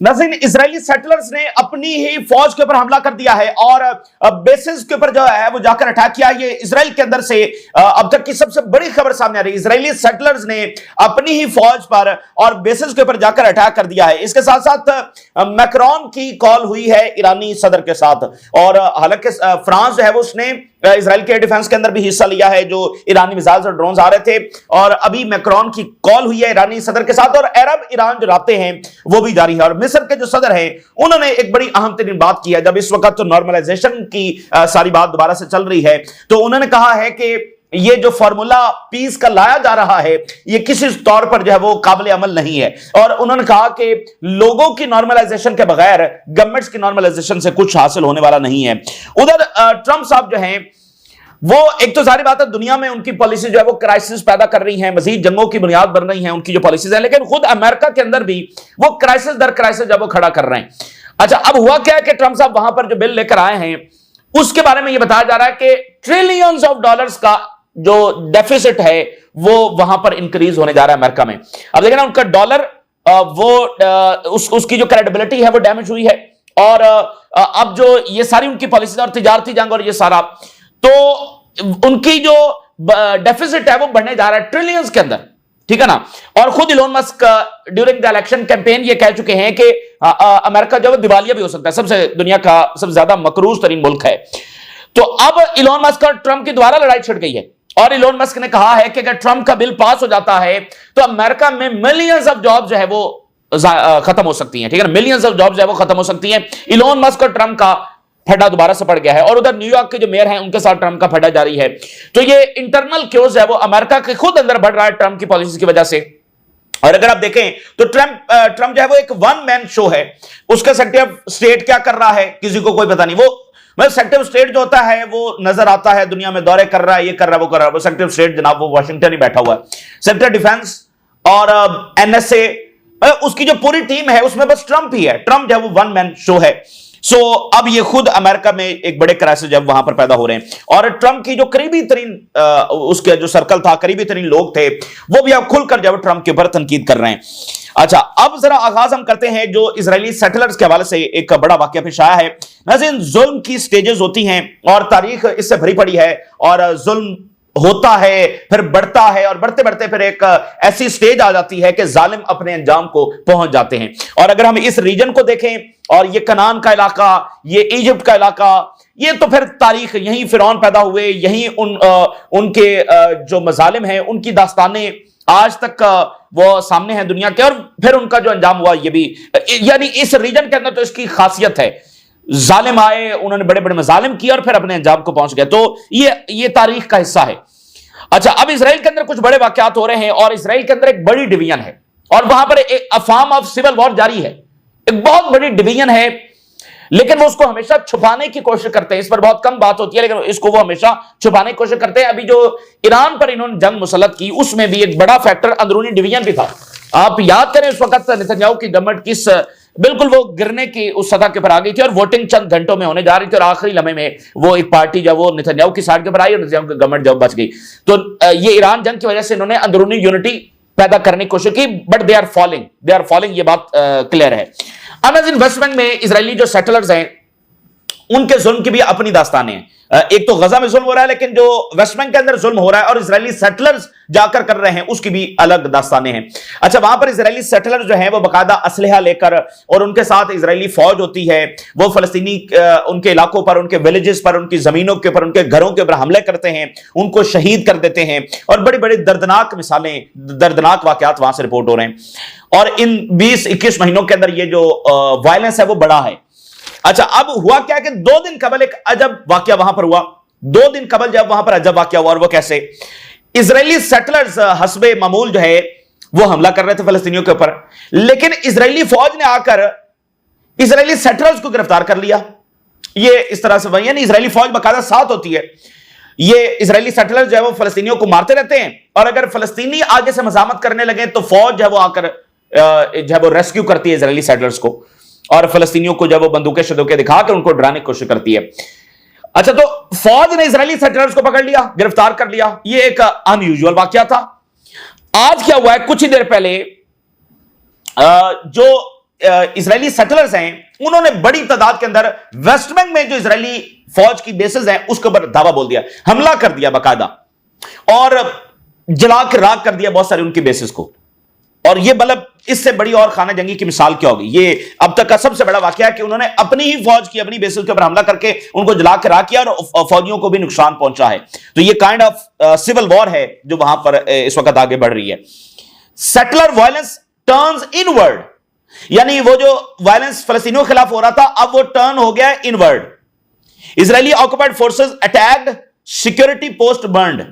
नाज़रीन, Israeli settlers ने अपनी ही फौज के ऊपर हमला कर दिया है और बेसिस के ऊपर जो है वो जाकर अटैक किया। ये इजराइल के अंदर से अब तक की सबसे बड़ी खबर सामने आ रही है। इजरायली सेटलर्स ने अपनी ही फौज पर और बेसिस के ऊपर जाकर अटैक कर दिया है। इसके साथ साथ मैक्रोन की कॉल हुई है ईरानी सदर के साथ, और हालांकि फ्रांस जो है वो उसने इजराइल के डिफेंस के अंदर भी हिस्सा लिया है जो ईरानी मिसाइल्स और ड्रोन्स आ रहे थे, और अभी मैक्रोन की कॉल हुई है ईरानी सदर के साथ, और अरब ईरान जो राब्ते हैं वो भी जारी है। और मिस्र के जो सदर हैं उन्होंने एक बड़ी अहम तरीन बात की है, जब इस वक्त तो नॉर्मलाइजेशन की सारी बात दोबारा से चल रही है, तो उन्होंने कहा है कि ये जो फॉर्मूला पीस का लाया जा रहा है ये किसी तौर पर जो है वो काबिल अमल नहीं है। और उन्होंने कहा कि लोगों की नॉर्मलाइजेशन के बगैर गवर्नमेंट्स की नॉर्मलाइजेशन से कुछ हासिल होने वाला नहीं है। उधर ट्रंप साहब जो हैं वो, एक तो सारी बात है दुनिया में उनकी पॉलिसी जो है वो क्राइसिस पैदा कर रही है, मजीद जंगों की बुनियाद बन रही है उनकी जो पॉलिसीज है, लेकिन खुद अमेरिका के अंदर भी वो क्राइसिस दर क्राइसिस जब वो खड़ा कर रहे हैं। अच्छा, अब हुआ क्या है कि ट्रंप साहब वहां पर जो बिल लेकर आए हैं उसके बारे में ये बताया जा रहा है कि ट्रिलियंस ऑफ डॉलर्स का जो डेफिसिट है वो वहां पर इंक्रीज होने जा रहा है अमेरिका में। अब देखिए ना, उनका डॉलर उसकी जो क्रेडिबिलिटी है वो डैमेज हुई है, और अब जो ये सारी उनकी पॉलिसी और तिजारती जंग और ये सारा, तो उनकी जो डेफिसिट है वो बढ़ने जा रहा है ट्रिलियंस के अंदर, ठीक है ना। और खुद Elon Musk during the election campaign ये कह चुके हैं कि अमेरिका जो है दिवालिया भी हो सकता है, सबसे दुनिया का सबसे ज्यादा मकरूज तरीन मुल्क है। तो अब इलोन मस्क और ट्रंप की दोबारा लड़ाई छिड़ गई है, और इलोन मस्क ने कहा है कि अगर ट्रंप का बिल पास हो जाता है तो अमेरिका में मिलियंस ऑफ जॉब जो है वो खत्म हो सकती हैं, ठीक है ना, मिलियंस ऑफ जॉब जो है वो खत्म हो सकती हैं। इलोन मस्क और ट्रंप का फड्डा दोबारा से पड़ गया है, और उधर न्यूयॉर्क के जो मेयर हैं उनके साथ ट्रंप का फड्डा जारी है। तो ये इंटरनल क्योज है वो अमेरिका के खुद अंदर बढ़ रहा है ट्रंप की पॉलिसी की वजह से। और अगर आप देखें तो ट्रंप जो है वो एक वन मैन शो है। उसका सेक्रेटरी ऑफ स्टेट क्या कर रहा है किसी को कोई पता नहीं। वो सेक्रेटरी ऑफ स्टेट जो होता है वो नजर आता है दुनिया में, दौरे कर रहा है, ये कर रहा है, वो कर रहा है। वो सेक्रेटरी ऑफ स्टेट जनाब वो वाशिंगटन ही बैठा हुआ है। सेक्रेटरी डिफेंस और एनएसए, उसकी जो पूरी टीम है उसमें बस ट्रंप ही है। ट्रंप जो है वो वन मैन शो है। सो अब ये खुद अमेरिका में एक बड़े क्राइसिस जब वहां पर पैदा हो रहे हैं, और ट्रंप की जो करीबी तरीन उसके जो सर्कल था, करीबी तरीन लोग थे, वो भी अब खुलकर जब ट्रंप के ऊपर तनकीद कर रहे हैं। अच्छा, अब जरा आगाज हम करते हैं जो इजरायली सेटलर्स के हवाले से एक बड़ा वाकया पेश आया है। नाज़रीन, जुल्म की स्टेजेस होती हैं और तारीख इससे भरी पड़ी है, और जुल्म होता है फिर बढ़ता है, और बढ़ते बढ़ते फिर एक ऐसी स्टेज आ जाती है कि जालिम अपने अंजाम को पहुंच जाते हैं। और अगर हम इस रीजन को देखें, और ये कनान का इलाका, ये इजिप्ट का इलाका, ये तो फिर तारीख, यहीं फिरौन पैदा हुए, यहीं उनके जो मजालिम हैं उनकी दास्तानें आज तक वो सामने हैं दुनिया के, और फिर उनका जो अंजाम हुआ ये भी, यानी इस रीजन के अंदर तो इसकी खासियत है, जालिम आए, उन्होंने बड़े बड़े मजालिम किए और फिर अपने अंजाम को पहुंच गए। तो ये तारीख का हिस्सा है। अच्छा, अब इसराइल के अंदर कुछ बड़े वाकयात हो रहे हैं, और इसराइल के अंदर एक बड़ी डिवीजन है, और वहां पर एक अफाम ऑफ सिविल वॉर जारी है। एक बहुत बड़ी डिवीजन है, लेकिन वो उसको हमेशा छुपाने की कोशिश करते हैं। इस पर बहुत कम बात होती है, लेकिन इसको वो हमेशा छुपाने की कोशिश करते हैं। अभी जो ईरान पर इन्होंने जंग मुसल्लत की उसमें भी एक बड़ा फैक्टर अंदरूनी डिवीजन भी था। आप याद करें उस वक्त नेतन्याहू की गवर्नमेंट किस बिल्कुल वो गिरने की उस सतह के ऊपर आ गई थी, और वोटिंग चंद घंटों में होने जा रही थी, और आखिरी लम्हे में वो एक पार्टी जब वो नेतन्याहू की साइड के ऊपर आई और नेतन्याहू की गवर्नमेंट जब बच गई। तो ये ईरान जंग की वजह से इन्होंने अंदरूनी यूनिटी पैदा करने की कोशिश की, बट दे आर फॉलिंग, ये बात क्लियर है। अब वेस्ट बैंक में इजरायली जो सेटलर्स हैं उनके जुल्म की भी अपनी दास्तानें हैं। एक तो गजा में जुल्म हो रहा है, लेकिन जो वेस्ट बैंक के अंदर जुल्म हो रहा है और इजरायली सेटलर्स जाकर कर रहे हैं उसकी भी अलग दास्तानें हैं। अच्छा, वहां पर इजरायली सेटलर्स जो हैं वो बाकायदा असलहा लेकर, और उनके साथ इजरायली फौज होती है, वो फलस्तीनी उनके इलाकों पर, उनके विलेजेस पर, उनकी जमीनों के ऊपर, उनके घरों के ऊपर हमले करते हैं, उनको शहीद कर देते हैं, और बड़ी बड़ी दर्दनाक मिसालें, दर्दनाक वाकयात वहां से रिपोर्ट हो रहे हैं। और इन 20-21 महीनों के अंदर ये जो वायलेंस है वो बढ़ा है। अच्छा, अब हुआ क्या कि 2 दिन कबल एक अजब वाकया वहां पर हुआ। 2 दिन कबल जब वहां पर अजब वाकया हुआ, और वो कैसे, इजरायली सेटलर्स हस्बे मामूल जो है वो हमला कर रहे थे फलस्तीनियों के ऊपर, लेकिन इजरायली फौज ने आकर इजरायली सेटलर्स को गिरफ्तार कर लिया। ये इस तरह से, यानी इजरायली फौज बाकायदा साथ होती है। ये इजरायली सेटलर्स जो है वो फलस्तीनियों को मारते रहते हैं, और अगर फलस्तीनी आगे से मजामत करने लगे तो फौज जो है वो आकर जो है वो रेस्क्यू करती है इजरायली सेटलर्स को, और फलस्तीनियों को जब वो बंदूकें शदूकें दिखाकर उनको डराने की कोशिश करती है। अच्छा, तो फौज ने इजरायली सेटलर्स को पकड़ लिया, गिरफ्तार कर लिया। ये एक अनयूजुअल वाकया था। आज क्या हुआ है, कुछ ही देर पहले जो इजरायली सेटलर्स हैं उन्होंने बड़ी तादाद के अंदर वेस्ट बैंक में जो इजरायली फौज की बेसेस हैं उसके ऊपर धावा बोल दिया, हमला कर दिया बाकायदा, और जला के राख कर दिया बहुत सारे उनकी बेसिस को। और ये मतलब इससे बड़ी और खाना जंगी की मिसाल क्या होगी? ये अब तक का सबसे बड़ा वाकया है कि उन्होंने अपनी ही फौज की अपनी बेसिस के ऊपर हमला करके उनको जला के राख किया और फौजियों को भी नुकसान पहुंचा है। तो ये काइंड ऑफ सिविल वॉर है जो वहां पर इस वक्त आगे बढ़ रही है। सेटलर वायलेंस टर्न्स इनवर्ड, यानी वो जो वायलेंस फलस्तीनियों के खिलाफ हो रहा था अब वो टर्न हो गया inward. Israeli occupied forces attacked, security post burned.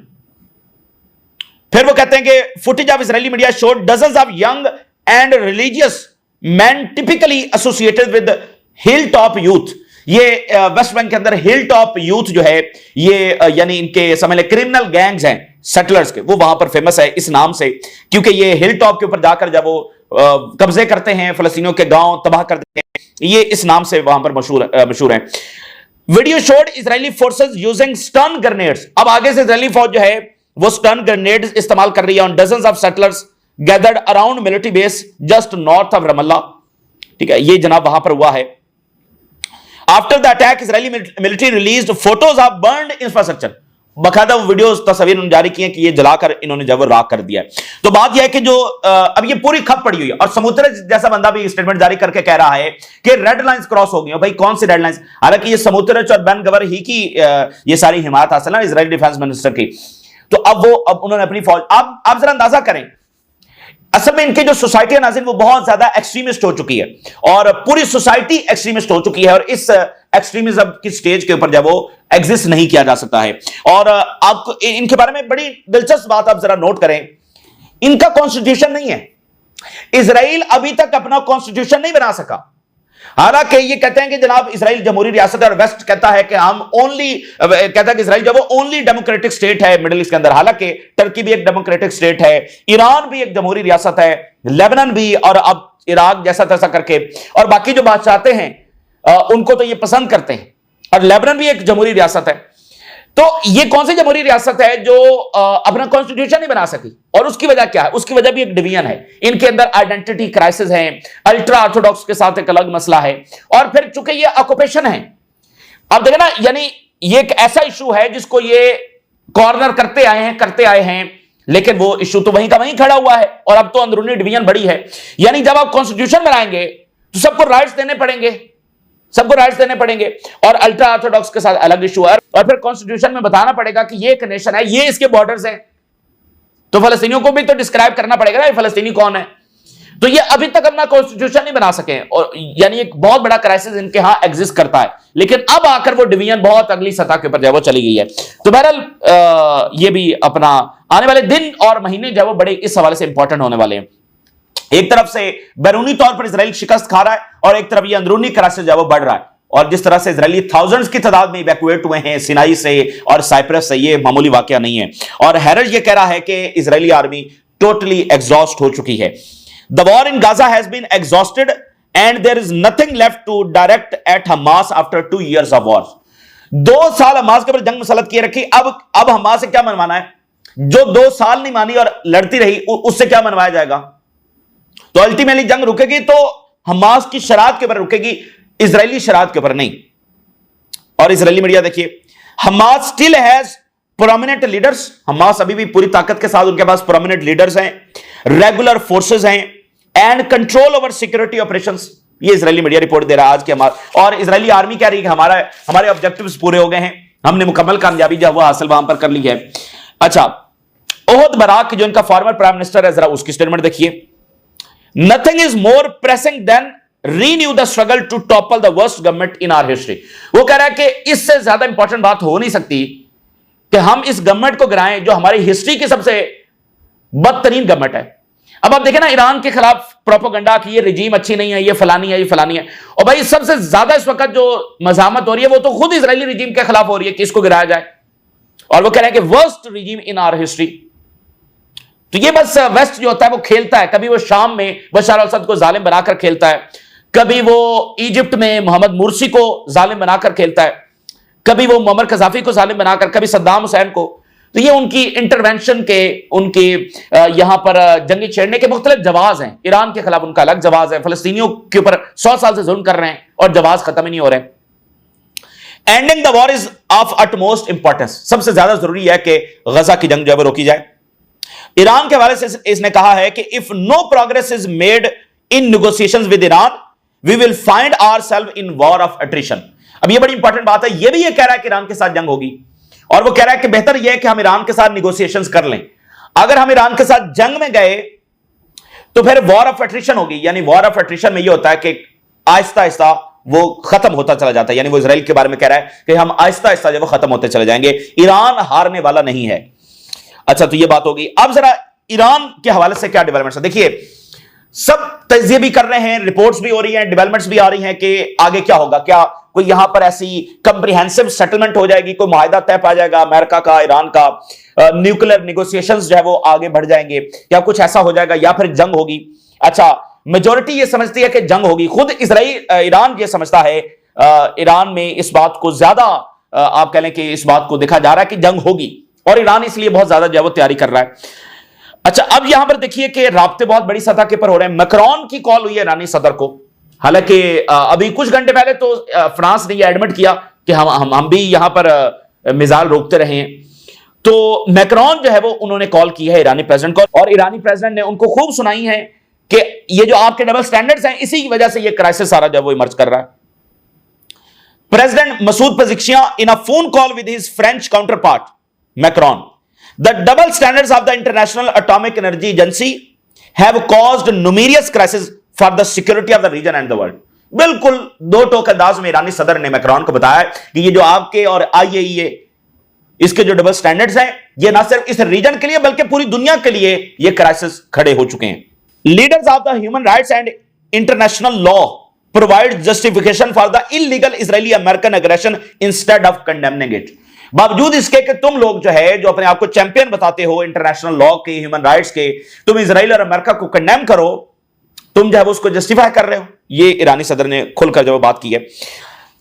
फिर वो कहते हैं कि footage of Israeli media showed dozens of young and religious man typically associated with hill top youth. ये वेस्ट बैंक के अंदर हिल टॉप यूथ जो है ये यानी इनके समझ लें क्रिमिनल गैंग्स हैं सेटलर्स के, वो वहां पर फेमस है इस नाम से क्योंकि ये हिल टॉप के ऊपर जाकर जब वो कब्जे करते हैं फलस्तीनियों के गांव तबाह कर देते हैं, ये इस नाम से वहां पर मशहूर है। Video showed Israeli forces using stun grenades. अब आगे से इजरायली फौज जो है वो स्टन ग्रेनेड्स इस्तेमाल कर रही है on dozens of settlers gathered around military base just north of Ramallah. ठीक है, ये जनाब वहां पर हुआ है। After the attack Israeli military released photos of burned infrastructure. बकायदा वीडियोस तस्वीर जारी की हैं कि ये जलाकर इन्होंने जब राख कर दिया है। तो बात यह है कि जो अब ये पूरी खप पड़ी हुई है और समुद्र जैसा बंदा भी स्टेटमेंट जारी करके कह रहा है कि रेड लाइंस क्रॉस हो गई हैं। भाई कौन सी रेड लाइंस? हालांकि ये समुद्र और बेन गवर ही की ये सारी हिमायत हासिल है इजरायली डिफेंस मिनिस्टर की। तो अब उन्होंने अपनी फौज, आप जरा अंदाजा करें, असल में इनकी जो सोसाइटी है नाज़रीन वो बहुत ज्यादा एक्सट्रीमिस्ट हो चुकी है और पूरी सोसाइटी एक्सट्रीमिस्ट हो चुकी है और इस एक्सट्रीमिज्म की स्टेज के ऊपर जब वो एग्जिस्ट नहीं किया जा सकता है। और आपको इनके बारे में बड़ी दिलचस्प बात आप जरा नोट करें, इनका कॉन्स्टिट्यूशन नहीं है। इजराइल अभी तक अपना कॉन्स्टिट्यूशन नहीं बना सका। हालांकि ये कहते हैं कि जनाब इजराइल जमहूरी रियासत है और वेस्ट कहता है कि हम कहता है कि इजराइल जो वो ओनली डेमोक्रेटिक स्टेट है मिडिल ईस्ट के अंदर। हालांकि टर्की भी एक डेमोक्रेटिक स्टेट है, ईरान भी एक जमहूरी रियासत है, लेबनान भी, और अब इराक जैसा तैसा करके, और बाकी जो बादशाहते हैं उनको तो ये पसंद करते हैं, और लेबनान भी एक जमहूरी रियासत है। तो ये कौन सी जमहूरी रियासत है जो अपना कॉन्स्टिट्यूशन नहीं बना सकी? और उसकी वजह क्या है? उसकी वजह भी एक डिवीजन है, इनके अंदर आइडेंटिटी क्राइसिस है, अल्ट्रा ऑर्थोडॉक्स के साथ एक अलग मसला है, और फिर चूंकि ये ऑक्यूपेशन है, अब देखें ना, यानी ये एक ऐसा इशू है जिसको ये कॉर्नर करते आए हैं, लेकिन वो इशू तो वहीं का वहीं खड़ा हुआ है और अब तो अंदरूनी डिवीजन बड़ी है। यानी जब आप कॉन्स्टिट्यूशन बनाएंगे तो सबको राइट्स देने पड़ेंगे, और अल्ट्रा ऑर्थोडॉक्स के साथ अलग इशू है, और फिर कॉन्स्टिट्यूशन में बताना पड़ेगा कि ये एक नेशन है, ये इसके बॉर्डर्स हैं, तो फलस्तीनियों को भी तो डिस्क्राइब करना पड़ेगा ना ये फलस्तीनी कौन है। तो ये अभी तक अपना कॉन्स्टिट्यूशन नहीं बना सके और यानी एक बहुत बड़ा क्राइसिस इनके यहां एग्जिस्ट करता है, लेकिन अब आकर वो डिवीजन बहुत अगली सतह के ऊपर जो वो चली गई है। तो बहरहाल ये भी अपना आने वाले दिन और महीने जो वो बड़े इस हवाले से इंपॉर्टेंट होने वाले हैं। एक तरफ से बैरूनी तौर पर इजराइल शिकस्त खा रहा है और एक तरफ ये अंदरूनी क्राइसिस जो वो बढ़ रहा है, और जिस तरह से इजरायली थाउजेंड्स की तादाद में इवैक्यूएट हुए हैं सिनाई से और साइप्रस से, ये मामूली वाकया नहीं है। और हैरज ये कह रहा है कि इजरायली आर्मी टोटली एग्जॉस्ट हो चुकी है। The war in Gaza has been exhausted and there is nothing left to direct at Hamas after 2 years of war. 2 साल हमास के ऊपर जंग मुसल्लत किए रखी, अब हमास से क्या मनवाना है? जो 2 साल नहीं मानी और लड़ती रही उससे क्या मनवाया जाएगा? तो अल्टीमेटली जंग रुकेगी तो हमास की शरात के ऊपर रुकेगी, इजरायली शरात के ऊपर नहीं। और इजरायली मीडिया देखिए, Hamas still has prominent leaders, Hamas अभी भी पूरी ताकत के साथ उनके पास प्रोमिनेंट लीडर्स हैं, रेगुलर फोर्सेस हैं and control over security operations. ये इजरायली मीडिया रिपोर्ट दे रहा है आज के हमारा, और इजरायली आर्मी कह रही है कि हमारे ऑब्जेक्टिव्स पूरे हो गए हैं, हमने मुकम्मल कामयाबी जो वो हासिल वहां पर कर ली है। अच्छा, ओहद बराक जो इनका फॉर्मर प्राइम मिनिस्टर है, जरा उसकी स्टेटमेंट देखिए। Nothing is more pressing than renew the struggle to topple the worst government in our history। वो कह रहा है कि इससे ज्यादा इंपॉर्टेंट बात हो नहीं सकती कि हम इस गवर्नमेंट को गिराएं जो हमारी हिस्ट्री की सबसे बदतरीन गवर्नमेंट है। अब आप देखें ना, ईरान के खिलाफ प्रोपेगेंडा कि ये रिजीम अच्छी नहीं है, ये फलानी है, ये फलानी है, और भाई सबसे ज्यादा इस वक्त जो मजामत हो रही है वो तो खुद इजरायली रिजीम के खिलाफ हो रही है कि इसको गिराया जाए, और वो कह रहे हैं कि worst regime in our history. तो ये बस वेस्ट जो होता है वो खेलता है, कभी वो शाम में बशर अल असद को जालिम बनाकर खेलता है, कभी वो इजिप्ट में मोहम्मद मुर्सी को जालिम बनाकर खेलता है, कभी वो मुअम्मर कज़ाफी को जालिम बनाकर, कभी सद्दाम हुसैन को। तो ये उनकी इंटरवेंशन के, उनके यहां पर जंगी छेड़ने के मुख्तलिफ जवाब हैं। ईरान के खिलाफ उनका अलग जवाब है, फलस्तीनियों के ऊपर 100 साल से जुल्म कर रहे हैं और जवाब खत्म ही नहीं हो रहे। Ending the war is of utmost importance, सबसे ज्यादा जरूरी है कि गजा की जंग जो है वो रोकी जाए। ईरान के हवाले से इसने कहा है कि if no progress is made in negotiations with Iran we will find ourself in war of attrition. अब ये बड़ी इंपॉर्टेंट बात है, ये भी ये कह रहा है कि ईरान के साथ जंग होगी और वो कह रहा है कि बेहतर यह है कि हम ईरान के साथ निगोशिएशंस कर लें। अगर हम ईरान के साथ जंग में गए तो फिर वॉर ऑफ अट्रिशन होगी, यानी वॉर ऑफ अट्रिशन में यह होता है कि आहिस्ता आहिस्ता वो खत्म होता चला जाता है, यानी वो इजराइल के बारे में कह रहा है कि हम आहिस्ता आहिस्ता जब वो खत्म होते चले जाएंगे, ईरान हारने वाला नहीं है। अच्छा, तो ये बात होगी। अब जरा ईरान के हवाले से क्या डेवलपमेंट्स है, देखिए सब तज्जिए भी कर रहे हैं, रिपोर्ट्स भी हो रही हैं, डेवलपमेंट्स भी आ रही हैं कि आगे क्या होगा, क्या कोई यहां पर ऐसी कंप्रिहेंसिव सेटलमेंट हो जाएगी, कोई मुआहिदा तय पा जाएगा अमेरिका का, ईरान का, न्यूक्लियर निगोशिएशंस जो है वो आगे बढ़ जाएंगे, या कुछ ऐसा हो जाएगा, या फिर जंग होगी। अच्छा, मेजोरिटी ये समझती है कि जंग होगी, खुद ईरान ये समझता है, ईरान में इस बात को ज्यादा आप कह लें कि इस बात को देखा जा रहा है कि जंग होगी, और ईरान इसलिए बहुत ज्यादा जो है वो तैयारी कर रहा है। अच्छा, अब यहां पर देखिए कि राब्ते बहुत बड़ी सतह के पर हो रहे हैं। मैक्रोन की कॉल हुई है ईरानी सदर को, हालांकि अभी कुछ घंटे पहले तो फ्रांस ने यह एडमिट किया कि हम भी यहां पर मिसाइल रोकते रहे हैं। तो मैक्रोन जो है वो उन्होंने कॉल की है ईरानी प्रेसिडेंट को, और ईरानी प्रेसिडेंट ने उनको खूब सुनाई है कि ये जो आपके डबल स्टैंडर्ड्स हैं, इसी की वजह से ये क्राइसिस सारा जो वो इमर्ज कर रहा है। President Masoud Pezeshkian in a phone call with his French counterpart Macron, the double standards of the International Atomic Energy Agency have caused numerous crises for the security of the region and the world। बिल्कुल दो टोक अंदाज में ईरानी सदर ने Macron को बताया कि ये जो आपके और IAEA इसके जो डबल स्टैंडर्ड्स हैं, ये ना सिर्फ इस रीजन के लिए बल्कि पूरी दुनिया के लिए ये क्राइसिस खड़े हो चुके हैं। Leaders of the human rights and international law provide justification for the illegal Israeli American aggression instead of condemning it. बावजूद इसके कि तुम लोग जो है जो अपने आप को चैंपियन बताते हो इंटरनेशनल लॉ के, ह्यूमन राइट्स के, तुम इजराइल और अमेरिका को कंडेम करो, तुम जो है उसको जस्टिफाई कर रहे हो। ये ईरानी सदर ने खुलकर जो बात की है।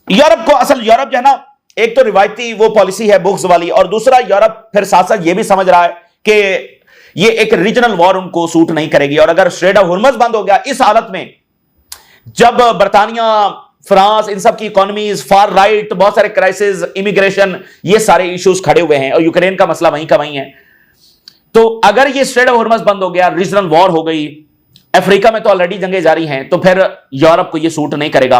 यूरोप को, असल यूरोप जो है ना, एक तो रिवायती वो पॉलिसी है बुक्स वाली, और दूसरा यूरोप फिर साथ साथ ये भी समझ रहा है कि ये एक रीजनल वॉर उनको सूट नहीं करेगी, और अगर स्ट्रेट ऑफ हुर्मुज़ बंद हो गया इस हालत में, जब बरतानिया, फ्रांस, इन सब की इकोनॉमीज, फार राइट, बहुत सारे क्राइसिस, इमिग्रेशन, ये सारे इश्यूज खड़े हुए हैं, और यूक्रेन का मसला वहीं का वहीं है। तो अगर ये स्ट्रेट ऑफ हुर्मुज़ बंद हो गया, रीजनल वॉर हो गई, अफ्रीका में तो ऑलरेडी जंगें जारी हैं, तो फिर यूरोप को ये सूट नहीं करेगा।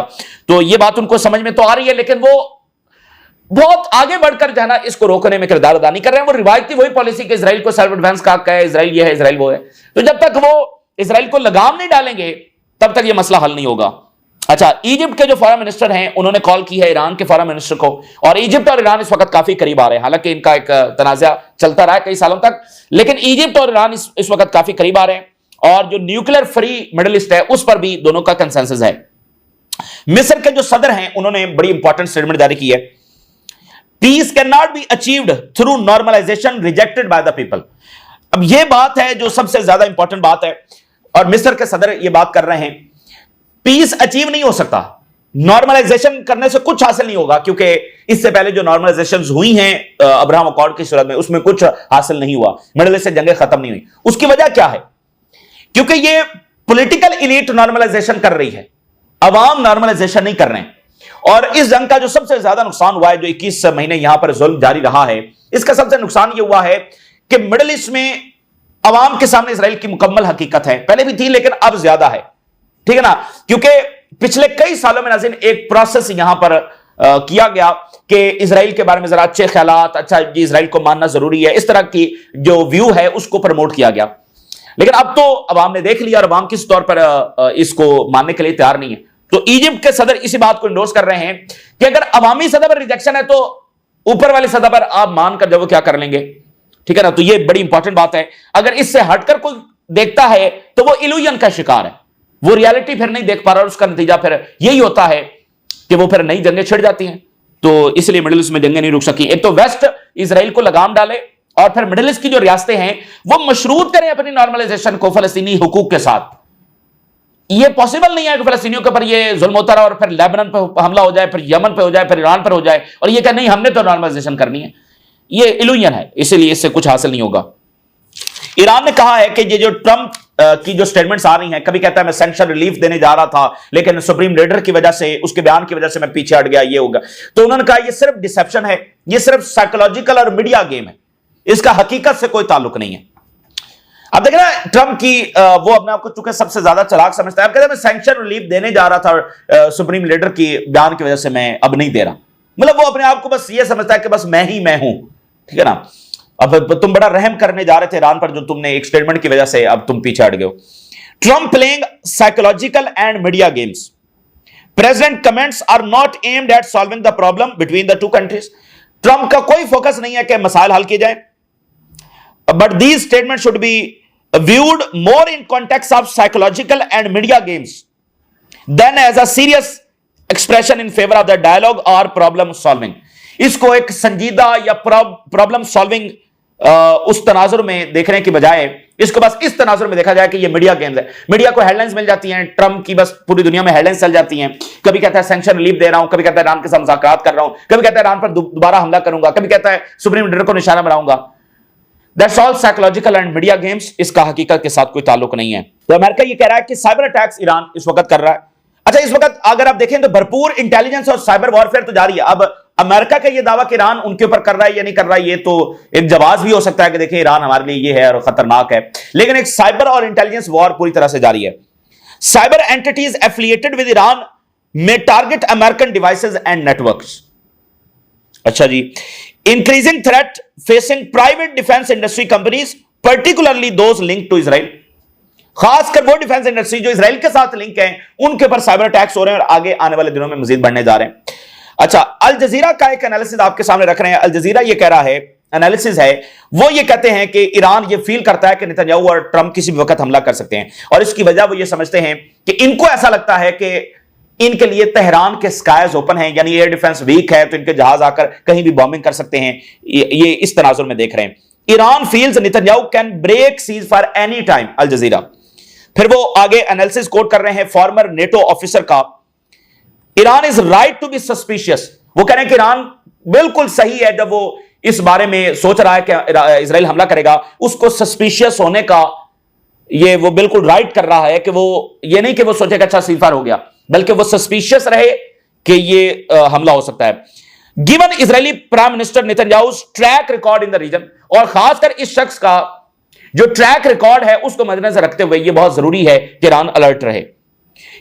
तो ये बात उनको समझ में तो आ रही है, लेकिन वो बहुत आगे बढ़कर जो है ना इसको रोकने में किरदार अदा नहीं कर रहे हैं। वो रिवायती वही पॉलिसी कि इजराइल को सेल्फ डिफेंस का हक है, इजराइल ये है, इजराइल वो है। तो जब तक वो इजराइल को लगाम नहीं डालेंगे तब तक ये मसला हल नहीं होगा। अच्छा, इजिप्ट के जो फॉरेन मिनिस्टर हैं उन्होंने कॉल की है ईरान के फॉरेन मिनिस्टर को, और इजिप्ट और ईरान इस वक्त काफी करीब आ रहे हैं। हालांकि इनका एक तनाज़ा चलता रहा है कई सालों तक, लेकिन इजिप्ट और ईरान इस वक्त काफी करीब आ रहे हैं, और जो न्यूक्लियर फ्री मिडिल ईस्ट है उस पर भी दोनों का कंसेंसस है। मिस्र के जो सदर हैं उन्होंने बड़ी इंपॉर्टेंट स्टेटमेंट जारी की है, peace can not be achieved through normalization rejected by the people. अब यह बात है जो सबसे ज्यादा इंपॉर्टेंट बात है, और मिस्र के सदर यह बात कर रहे हैं, पीस अचीव नहीं हो सकता, नॉर्मलाइजेशन करने से कुछ हासिल नहीं होगा, क्योंकि इससे पहले जो नॉर्मलाइजेशन हुई हैं अब्राहम अकॉर्ड की सूरत में, उसमें कुछ हासिल नहीं हुआ, मिडिल ईस्ट से जंगें खत्म नहीं हुई। उसकी वजह क्या है? क्योंकि ये पॉलिटिकल इलीट नॉर्मलाइजेशन कर रही है, अवाम नॉर्मलाइजेशन नहीं कर रहे हैं। और इस जंग का जो सबसे ज्यादा नुकसान हुआ है, जो 21 महीने यहां पर जुल्म जारी रहा है, इसका सबसे नुकसान यह हुआ है कि मिडिल ईस्ट में अवाम के सामने इजराइल की मुकम्मल हकीकत है, पहले भी थी लेकिन अब ज्यादा है, ठीक है ना। क्योंकि पिछले कई सालों में नाज़रीन एक प्रोसेस यहां पर किया गया कि इजराइल के बारे में जरा अच्छे ख्यालात, अच्छा जी इजराइल को मानना जरूरी है, इस तरह की जो व्यू है उसको प्रमोट किया गया। लेकिन अब तो अवाम ने देख लिया और अवाम किस तौर पर इसको मानने के लिए तैयार नहीं है। तो इजिप्ट के सदर इसी बात को इंडोर्स कर रहे हैं कि अगर अवामी सतह पर रिजेक्शन है तो ऊपर वाली सतह पर आप मानकर जब वो क्या कर लेंगे, ठीक है ना। तो ये बड़ी इंपॉर्टेंट बात है। अगर इससे हटकर कोई देखता है तो वो इल्यूजन का शिकार है, वो रियलिटी फिर नहीं देख पा रहा, और उसका नतीजा फिर यही होता है कि वो फिर नई जंगें छिड़ जाती हैं। तो इसलिए मिडिल ईस्ट में जंगें नहीं रुक सकी। एक तो वेस्ट इजराइल को लगाम डाले, और फिर मिडिल ईस्ट की जो रियासतें हैं वो मशरूत करें अपनी नॉर्मलाइजेशन को फलस्तीनी हुकूक के साथ। ये पॉसिबल नहीं है कि फलस्तीनियों के ऊपर ये जुल्म होता रहा और फिर लेबनान पर हमला हो जाए, फिर यमन पर हो जाए, फिर ईरान पर हो जाए, और ये कह नहीं हमने तो नॉर्मलाइजेशन करनी है। ये इल्यूजन है, इसीलिए इससे कुछ हासिल नहीं होगा। ईरान ने कहा है कि ये जो ट्रंप की जो स्टेटमेंट्स आ रही हैं, कभी कहता है मैं सैंक्शन रिलीफ देने जा रहा था लेकिन सुप्रीम लीडर की वजह से, उसके बयान की वजह से मैं पीछे हट गया, ये होगा। तो उन्होंने कहा ये सिर्फ डिसेप्शन है, ये सिर्फ साइकोलॉजिकल और मीडिया गेम है, इसका हकीकत से कोई ताल्लुक नहीं है। अब देख रहे हैं ट्रंप की वो अपने आप को चूंकि सबसे ज्यादा चालाक समझता है, अब कहता है मैं सैंक्शन रिलीफ देने जा रहा था सुप्रीम लीडर की बयान की वजह से, मैं अब नहीं दे रहा। मतलब वो अपने आप को बस ये समझता है कि बस मैं ही मैं हूं, ठीक है ना। अब तुम बड़ा रहम करने जा रहे थे ईरान पर, जो तुमने एक स्टेटमेंट की वजह से अब तुम पीछे हट गए हो। Trump playing psychological and media games, president comments are not aimed at solving the problem between the two countries. Trump का कोई फोकस नहीं है कि मसाइल हल किए जाए, but these statement should be viewed more in context of psychological and media games than as a serious expression in favor of the dialogue or problem solving। इसको एक संजीदा या प्रॉब्लम सॉल्विंग उस तनाजुर में देखने की बजाय इसको बस इस तनाजुर में देखा जाए कि ये मीडिया गेम्स है। मीडिया को हेडलाइंस मिल जाती हैं, ट्रंप की बस पूरी दुनिया में हेडलाइंस चल जाती हैं। कभी कहता है सैंक्शन रिलीफ दे रहा हूं, कभी कहता है ईरान के साथ मुज़ाकरात कर रहा हूं, कभी कहता है ईरान पर दोबारा हमला करूंगा, कभी कहता है सुप्रीम लीडर को निशाना बनाऊंगा। That's all psychological and media games, इसका हकीकत के साथ कोई ताल्लुक नहीं है। तो अमेरिका ये कह रहा है कि साइबर अटैक्स ईरान इस वक्त कर रहा है। अच्छा, इस वक्त अगर आप देखें तो भरपूर इंटेलिजेंस और साइबर वॉरफेयर तो जारी है। अब अमेरिका का ये दावा कि ईरान उनके ऊपर कर रहा है या नहीं कर रहा है, ये तो एक जवाब भी हो सकता है कि देखिए ईरान हमारे लिए ये है और खतरनाक है, लेकिन एक साइबर और इंटेलिजेंस वॉर पूरी तरह से जारी है। Cyber entities affiliated with Iran में target American devices and networks. अच्छा जी, increasing threat facing private defense industry companies, particularly those linked to Israel। खासकर वो डिफेंस इंडस्ट्री जो इजराइल के साथ लिंक है, उनके ऊपर साइबर अटैक्स हो रहे हैं और आगे आने वाले दिनों में मजीद बढ़ने जा रहे हैं। अच्छा, अल जजीरा का एक एनालिसिस आपके सामने रख रहे हैं। अल जजीरा ये कह रहा है, एनालिसिस है, वो ये कहते हैं कि ईरान ये फील करता है कि नेतन्याहू और ट्रंप किसी भी वक्त हमला कर सकते हैं, और इसकी वजह वो ये समझते हैं कि इनको ऐसा लगता है कि इनके लिए तेहरान के स्काइज ओपन हैं, यानी एयर डिफेंस वीक है तो इनके जहाज आकर कहीं भी बॉम्बिंग कर सकते हैं। ये इस तनाजुर में देख रहे हैं। Iran feels Netanyahu can break cease for any time, Al Jazeera. फिर वो आगे एनालिसिस कोट कर रहे हैं फॉर्मर नेटो ऑफिसर का, Iran is right to be suspicious. वो कह रहे हैं कि ईरान बिल्कुल सही है जब वो इस बारे में सोच रहा है कि इजराइल हमला करेगा, उसको सस्पिशियस होने का ये वो बिल्कुल राइट कर रहा है कि वो ये नहीं कि वो सोचेगा अच्छा सीफार हो गया, बल्कि वो सस्पिशियस रहे कि ये हमला हो सकता है। Given Israeli prime minister Netanyahu's track record in the region, और खासकर इस शख्स का जो ट्रैक रिकॉर्ड है उसको मद्देनजर रखते हुए यह बहुत जरूरी है कि ईरान अलर्ट रहे।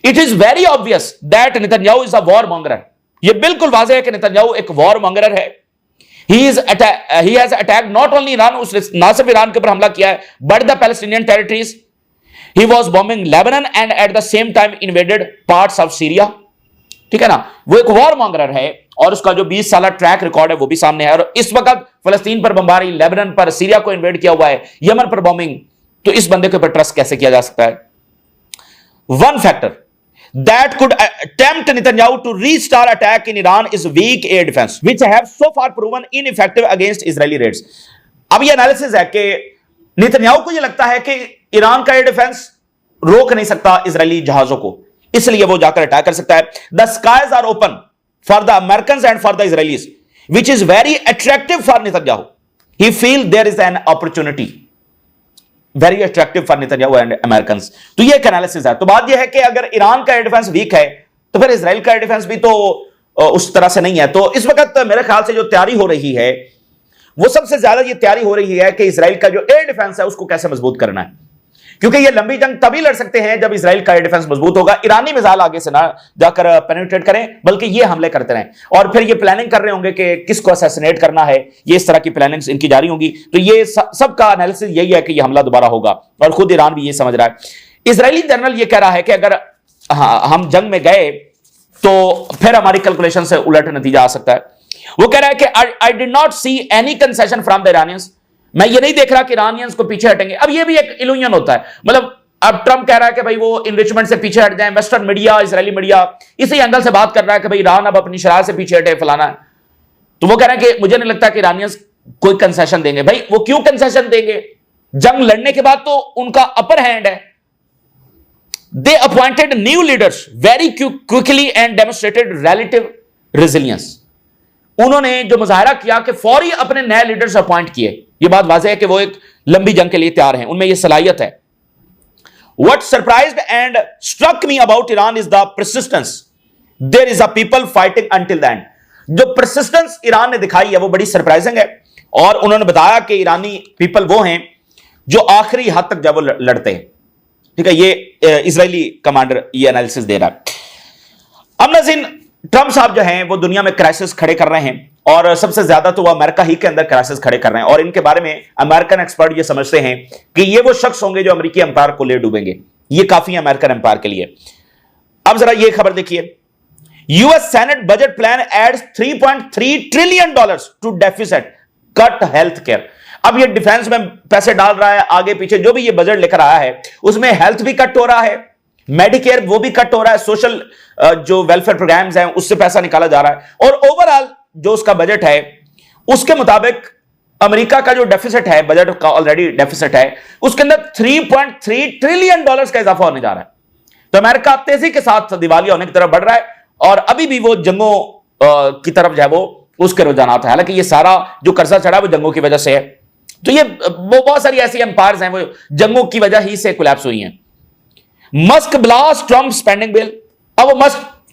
It is very obvious that Netanyahu is a warmonger. यह बिल्कुल वाज़ेह है कि नेतन्याहू एक वॉर मॉन्गरर है। He has attacked not only Iran, उसने ना सिर्फ ईरान के ऊपर हमला किया है, but the Palestinian territories. He was bombing Lebanon and at the same time invaded parts of Syria। ठीक है ना, वो एक वॉर मॉन्गरर है और उसका जो 20 साल ट्रैक रिकॉर्ड है वो भी सामने है। और इस वक्त फलस्तीन पर बमबारी, लेबनान पर, सीरिया को इन्वेड किया हुआ है, यमन पर बॉम्बिंग। तो इस बंदे के ऊपर ट्रस्ट कैसे किया जा सकता है? One factor that could tempt Netanyahu to restart attack in Iran is weak air defense, which have so far proven ineffective against Israeli raids। अब ये एनालिसिस है कि नेतन्याहू को ये लगता है कि ईरान का एयर डिफेंस रोक नहीं सकता इजरायली जहाजों को, इसलिए वो जाकर अटैक कर सकता है। The skies are open for the American and for the Israelis, which is very attractive for Netanyahu. He feel there is an opportunity, very attractive for Netanyahu and Americans. तो ये एक एनालिसिस है। तो बात ये है कि अगर ईरान का एयर डिफेंस वीक है तो फिर इजराइल का एयर डिफेंस भी तो उस तरह से नहीं है। तो इस वक्त मेरे ख्याल से जो तैयारी हो रही है वो सबसे ज्यादा ये तैयारी हो रही है कि इजराइल का जो एयर डिफेंस है उसको कैसे मजबूत करना है, क्योंकि ये लंबी जंग तभी लड़ सकते हैं जब इजराइल का एयर डिफेंस मजबूत होगा। ईरानी मिसाइल आगे से ना जाकर पेनिट्रेट करें, बल्कि ये हमले करते रहें, और फिर ये प्लानिंग कर रहे होंगे कि किसको असैसिनेट करना है। ये इस तरह की प्लानिंग इनकी जारी होगी। तो ये सबका एनालिसिस यही है कि ये हमला दोबारा होगा, और खुद ईरान भी ये समझ रहा है। इजरायली जनरल ये कह रहा है कि अगर हम जंग में गए तो फिर हमारी कैलकुलेशन से उलट नतीजा आ सकता है। वो कह रहा है कि I did not see any concession from the Iranians, मैं ये नहीं देख रहा कि ईरानियंस को पीछे हटेंगे। अब ये भी एक इल्यूजन होता है, मतलब अब ट्रंप कह रहा है कि भाई वो इनरिचमेंट से पीछे हट जाए, वेस्टर्न मीडिया, इजरायली मीडिया इसी एंगल से बात कर रहा है कि भाई ईरान अब अपनी शराह से पीछे हटे, फलाना है। तो वो कह रहे हैं कि मुझे नहीं लगता कि ईरानियंस कोई कंसेशन देंगे। भाई वो क्यों कंसेशन देंगे? जंग लड़ने के बाद तो उनका अपर हैंड है। They appointed new leaders very quickly and demonstrated relative resilience. उन्होंने जो मुजाहरा किया कि फौरी अपने नए लीडर्स अपॉइंट किए। यह बात वाज़ेह है कि वो एक लंबी जंग के लिए तैयार हैं, उनमें यह सलाहियत है। What surprised and struck me about Iran is the persistence. There is a people fighting until the end. जो persistence ईरान ने दिखाई है वो बड़ी सरप्राइजिंग है, और उन्होंने बताया कि ईरानी पीपल वो हैं जो आखिरी हद तक जब वो लड़ते हैं। ठीक है, ये इजरायली कमांडर ये एनालिसिस दे रहा है। अब नाज़रीन, ट्रंप साहब जो हैं वो दुनिया में क्राइसिस खड़े कर रहे हैं, और सबसे ज्यादा तो वो अमेरिका ही के अंदर क्राइसिस खड़े कर रहे हैं, और इनके बारे में अमेरिकन एक्सपर्ट ये समझते हैं कि ये वो शख्स होंगे जो अमेरिकी एम्पायर को ले डूबेंगे। ये काफी है अमेरिकन एम्पायर के लिए। अब जरा ये खबर देखिए, US senate budget plan adds $3.3 trillion to deficit cut health care. अब ये डिफेंस में पैसे डाल रहा है, आगे पीछे जो भी ये बजट लेकर आया है उसमें हेल्थ भी कट हो रहा है, मेडिकेयर वो भी कट हो रहा है, सोशल जो वेलफेयर प्रोग्राम्स हैं उससे पैसा निकाला जा रहा है, और ओवरऑल जो उसका बजट है उसके मुताबिक अमेरिका का जो डेफिसिट है, बजट का ऑलरेडी डेफिसिट है, उसके अंदर $3.3 ट्रिलियन का इजाफा होने जा रहा है। तो अमेरिका तेजी के साथ दिवालिया होने की तरफ बढ़ रहा है, और अभी भी वो जंगों की तरफ जो है वो उसके रुझानात है। हालांकि ये सारा जो कर्जा चढ़ा है वो जंगों की वजह से है। तो ये वो बहुत सारी ऐसी एम्पायर्स हैं वो जंगों की वजह ही से कोलैप्स हुई हैं। Musk blast Trump spending bill. अब वो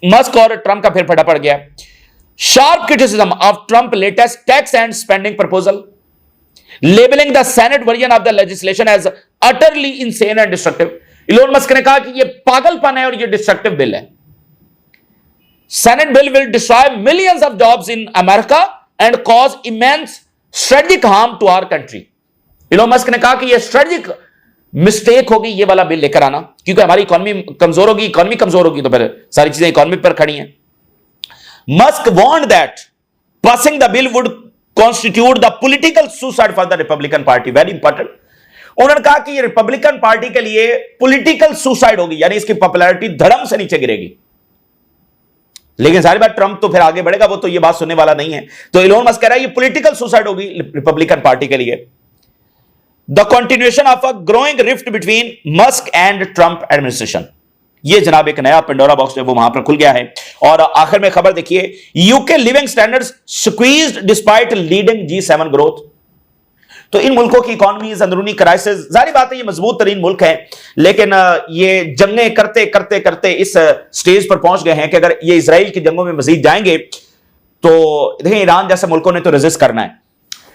मस्क और ट्रंप का फिर फटा पड़ गया। Sharp criticism of Trump latest tax and spending proposal, labelling the senate version of the legislation as utterly insane and destructive. Elon Musk ने कहा कि ये पागलपन है और ये डिस्ट्रक्टिव बिल है। Senate bill will destroy millions of jobs in America and cause immense strategic harm to our country. Elon Musk ने कहा कि यह स्ट्रेटेजिक मिस्टेक होगी ये वाला बिल लेकर आना, क्योंकि हमारी इकोनॉमी कमजोर होगी, इकोनॉमी कमजोर होगी तो फिर सारी चीजें इकोनॉमी पर खड़ी हैं। Musk warned that passing the bill would constitute the political suicide for the Republican party. Very important. उन्होंने कहा कि ये रिपब्लिकन पार्टी के लिए पॉलिटिकल सुसाइड होगी, यानी इसकी पॉपुलैरिटी धड़म से नीचे गिरेगी। लेकिन सारी बात ट्रंप तो फिर आगे बढ़ेगा, वो तो ये बात सुनने वाला नहीं है। तो इलोन मस्क कह रहा है ये पॉलिटिकल सुसाइड होगी रिपब्लिकन पार्टी के लिए। The continuation of a growing rift between Musk and Trump administration. ये जनाब एक नया पेंडोरा बॉक्स है वो वहां पर खुल गया है। और आखिर में खबर देखिए, UK living standards squeezed despite leading G7 growth. तो इन मुल्कों की इकोनॉमीज अंदरूनी क्राइसिस, जारी बात है ये मजबूत तरीन मुल्क है, लेकिन ये जंगें करते करते करते इस स्टेज पर पहुंच गए हैं कि अगर ये इजराइल की जंगों में मजीद जाएंगे तो देखें ईरान जैसे मुल्कों ने तो रेजिस्ट करना है,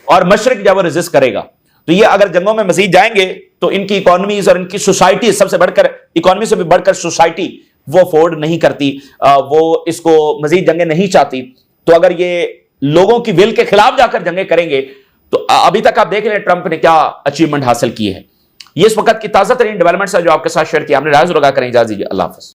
और मशरिक जब वो रेजिस्ट करेगा तो ये अगर जंगों में मजीद जाएंगे तो इनकी इकोनॉमीज और इनकी सोसाइटी, सबसे बढ़कर इकोनॉमी से भी बढ़कर सोसाइटी वो अफोर्ड नहीं करती, वो इसको मजीद जंगें नहीं चाहती। तो अगर ये लोगों की विल के खिलाफ जाकर जंगें करेंगे तो अभी तक आप देख रहे हैं ट्रंप ने क्या अचीवमेंट हासिल की है। ये इस वक्त की ताजा तरीन डेवलपमेंट्स है जो आपके साथ शेयर किया हमने। राज रोगा करें, इजाजत दीजिए, अल्लाह हाफ़िज़।